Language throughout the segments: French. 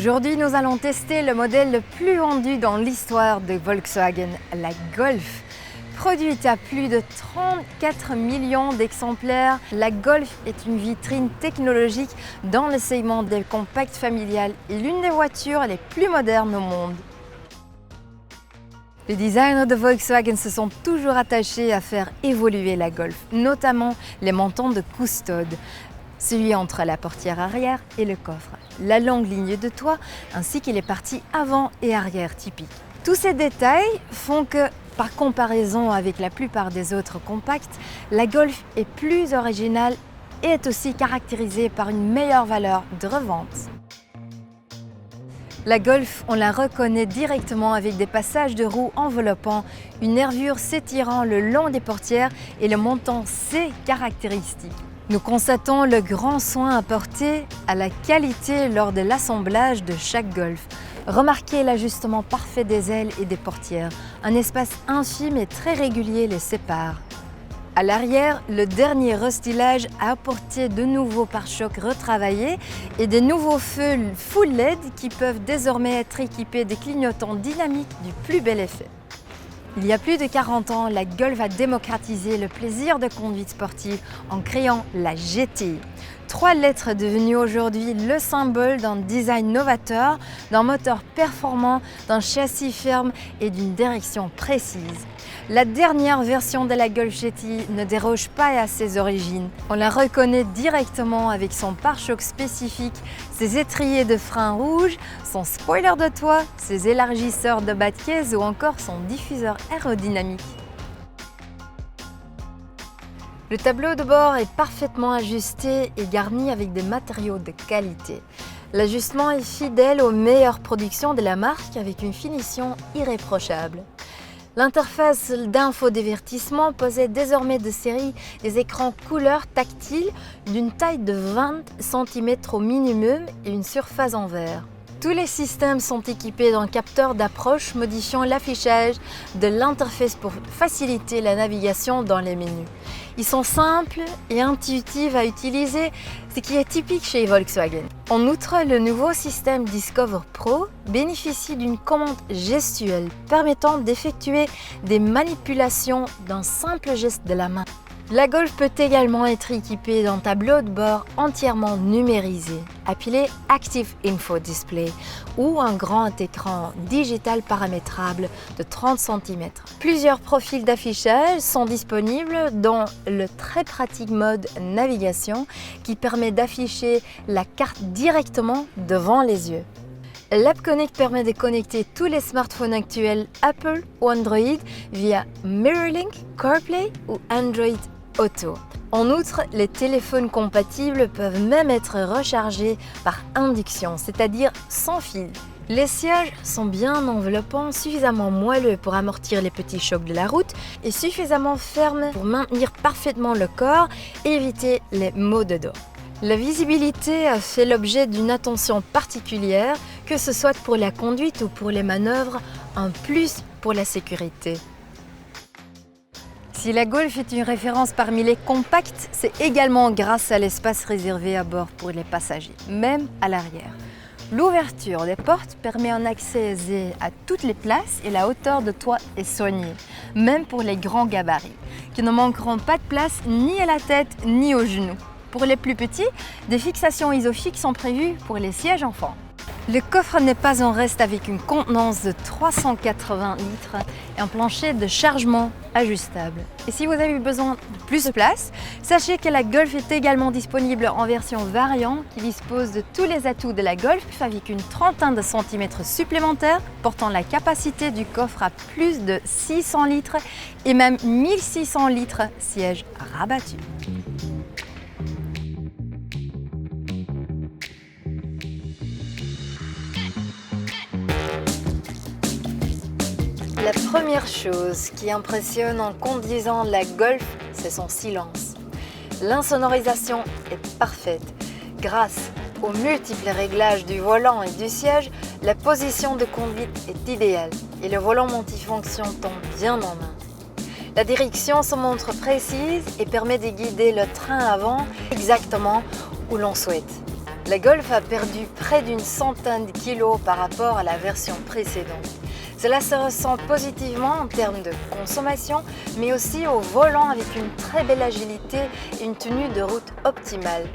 Aujourd'hui, nous allons tester le modèle le plus vendu dans l'histoire de Volkswagen, la Golf. Produite à plus de 34 millions d'exemplaires, la Golf est une vitrine technologique dans le segment des compacts familiales et l'une des voitures les plus modernes au monde. Les designers de Volkswagen se sont toujours attachés à faire évoluer la Golf, notamment les montants de custode, celui entre la portière arrière et le coffre, la longue ligne de toit ainsi que les parties avant et arrière typiques. Tous ces détails font que, par comparaison avec la plupart des autres compacts, la Golf est plus originale et est aussi caractérisée par une meilleure valeur de revente. La Golf, on la reconnaît directement avec des passages de roues enveloppants, une nervure s'étirant le long des portières et le montant C caractéristique. Nous constatons le grand soin apporté à la qualité lors de l'assemblage de chaque Golf. Remarquez l'ajustement parfait des ailes et des portières. Un espace infime et très régulier les sépare. À l'arrière, le dernier restylage a apporté de nouveaux pare-chocs retravaillés et des nouveaux feux full LED qui peuvent désormais être équipés de clignotants dynamiques du plus bel effet. Il y a plus de 40 ans, la Golf a démocratisé le plaisir de conduite sportive en créant la GTI. 3 lettres devenues aujourd'hui le symbole d'un design novateur, d'un moteur performant, d'un châssis ferme et d'une direction précise. La dernière version de la Golf GTI ne déroge pas à ses origines. On la reconnaît directement avec son pare-choc spécifique, ses étriers de frein rouges, son spoiler de toit, ses élargisseurs de bas de caisse ou encore son diffuseur aérodynamique. Le tableau de bord est parfaitement ajusté et garni avec des matériaux de qualité. L'ajustement est fidèle aux meilleures productions de la marque avec une finition irréprochable. L'interface d'infodivertissement possède désormais de série des écrans couleurs tactiles d'une taille de 20 cm au minimum et une surface en verre. Tous les systèmes sont équipés d'un capteur d'approche modifiant l'affichage de l'interface pour faciliter la navigation dans les menus. Ils sont simples et intuitifs à utiliser, ce qui est typique chez Volkswagen. En outre, le nouveau système Discover Pro bénéficie d'une commande gestuelle permettant d'effectuer des manipulations d'un simple geste de la main. La Golf peut également être équipée d'un tableau de bord entièrement numérisé, appelé Active Info Display, ou un grand écran digital paramétrable de 30 cm. Plusieurs profils d'affichage sont disponibles, dont le très pratique mode navigation qui permet d'afficher la carte directement devant les yeux. L'App Connect permet de connecter tous les smartphones actuels Apple ou Android via MirrorLink, CarPlay ou Android Auto. En outre, les téléphones compatibles peuvent même être rechargés par induction, c'est-à-dire sans fil. Les sièges sont bien enveloppants, suffisamment moelleux pour amortir les petits chocs de la route et suffisamment fermes pour maintenir parfaitement le corps et éviter les maux de dos. La visibilité a fait l'objet d'une attention particulière, que ce soit pour la conduite ou pour les manœuvres, un plus pour la sécurité. Si la Golf est une référence parmi les compacts, c'est également grâce à l'espace réservé à bord pour les passagers, même à l'arrière. L'ouverture des portes permet un accès aisé à toutes les places et la hauteur de toit est soignée, même pour les grands gabarits, qui ne manqueront pas de place ni à la tête ni aux genoux. Pour les plus petits, des fixations isofix sont prévues pour les sièges enfants. Le coffre n'est pas en reste avec une contenance de 380 litres et un plancher de chargement ajustable. Et si vous avez besoin de plus de place, sachez que la Golf est également disponible en version variant qui dispose de tous les atouts de la Golf avec une trentaine de centimètres supplémentaires, portant la capacité du coffre à plus de 600 litres et même 1600 litres siège rabattu. La première chose qui impressionne en conduisant la Golf, c'est son silence. L'insonorisation est parfaite. Grâce aux multiples réglages du volant et du siège, la position de conduite est idéale et le volant multifonction tombe bien en main. La direction se montre précise et permet de guider le train avant exactement où l'on souhaite. La Golf a perdu près d'une centaine de kilos par rapport à la version précédente. Cela se ressent positivement en termes de consommation, mais aussi au volant avec une très belle agilité et une tenue de route optimale.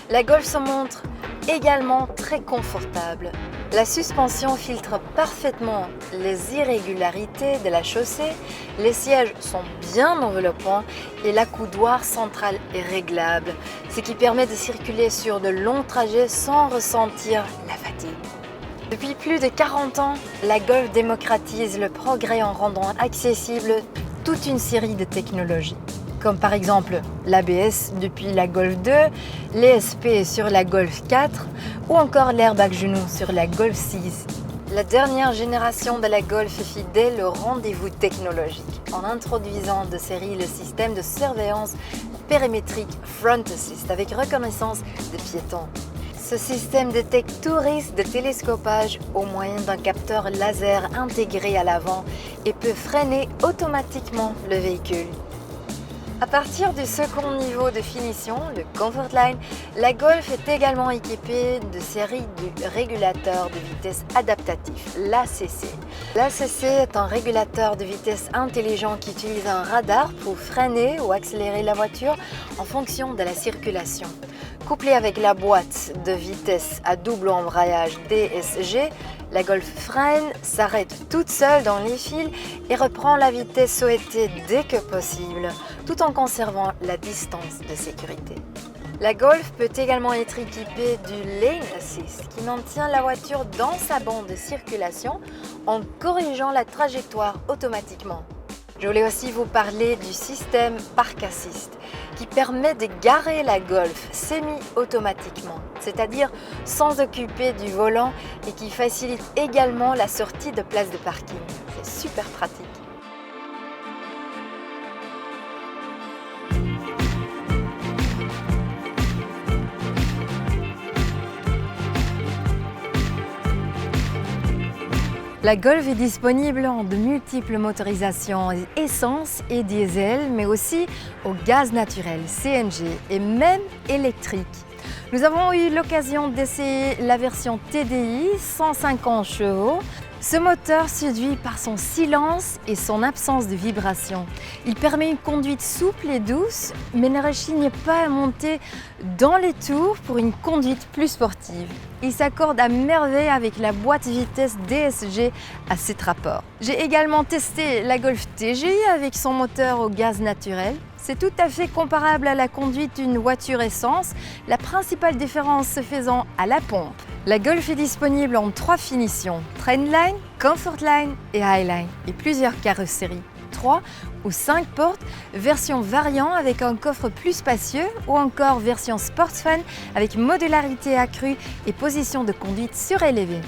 La Golf se montre également très confortable. La suspension filtre parfaitement les irrégularités de la chaussée, les sièges sont bien enveloppants et l'accoudoir central est réglable, ce qui permet de circuler sur de longs trajets sans ressentir la fatigue. Depuis plus de 40 ans, la Golf démocratise le progrès en rendant accessible toute une série de technologies, comme par exemple l'ABS depuis la Golf 2, l'ESP sur la Golf 4 ou encore l'airbag genou sur la Golf 6. La dernière génération de la Golf est fidèle au rendez-vous technologique en introduisant de série le système de surveillance périmétrique Front Assist avec reconnaissance de piétons. Ce système détecte tout risque de télescopage au moyen d'un capteur laser intégré à l'avant et peut freiner automatiquement le véhicule. À partir du second niveau de finition, le Comfort Line, la Golf est également équipée de série du régulateur de vitesse adaptatif, l'ACC. L'ACC est un régulateur de vitesse intelligent qui utilise un radar pour freiner ou accélérer la voiture en fonction de la circulation. Couplé avec la boîte de vitesse à double embrayage DSG, la Golf freine, s'arrête toute seule dans les fils et reprend la vitesse souhaitée dès que possible, tout en conservant la distance de sécurité. La Golf peut également être équipée du Lane Assist qui maintient la voiture dans sa bande de circulation en corrigeant la trajectoire automatiquement. Je voulais aussi vous parler du système Park Assist qui permet de garer la Golf semi-automatiquement, c'est-à-dire sans occuper du volant et qui facilite également la sortie de places de parking. C'est super pratique. La Golf est disponible en de multiples motorisations essence et diesel, mais aussi au gaz naturel, CNG et même électrique. Nous avons eu l'occasion d'essayer la version TDI 150 chevaux. Ce moteur séduit par son silence et son absence de vibration. Il permet une conduite souple et douce, mais ne rechigne pas à monter dans les tours pour une conduite plus sportive. Il s'accorde à merveille avec la boîte vitesse DSG à 7 rapports. J'ai également testé la Golf TGI avec son moteur au gaz naturel. C'est tout à fait comparable à la conduite d'une voiture essence, la principale différence se faisant à la pompe. La Golf est disponible en 3 finitions, Trendline, Comfort Line et Highline, et plusieurs carrosseries, 3 ou 5 portes, version variant avec un coffre plus spacieux ou encore version Sportsfan avec modularité accrue et position de conduite surélevée.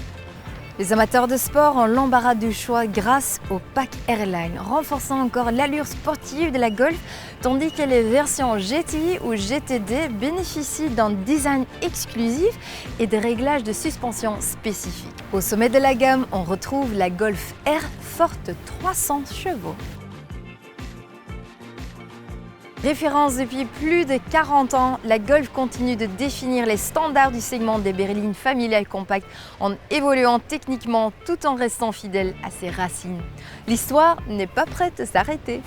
Les amateurs de sport ont l'embarras du choix grâce au pack Airline, renforçant encore l'allure sportive de la Golf, tandis que les versions GTI ou GTD bénéficient d'un design exclusif et de réglages de suspension spécifiques. Au sommet de la gamme, on retrouve la Golf R forte 300 chevaux. Référence depuis plus de 40 ans, la Golf continue de définir les standards du segment des berlines familiales compactes en évoluant techniquement tout en restant fidèle à ses racines. L'histoire n'est pas prête de s'arrêter.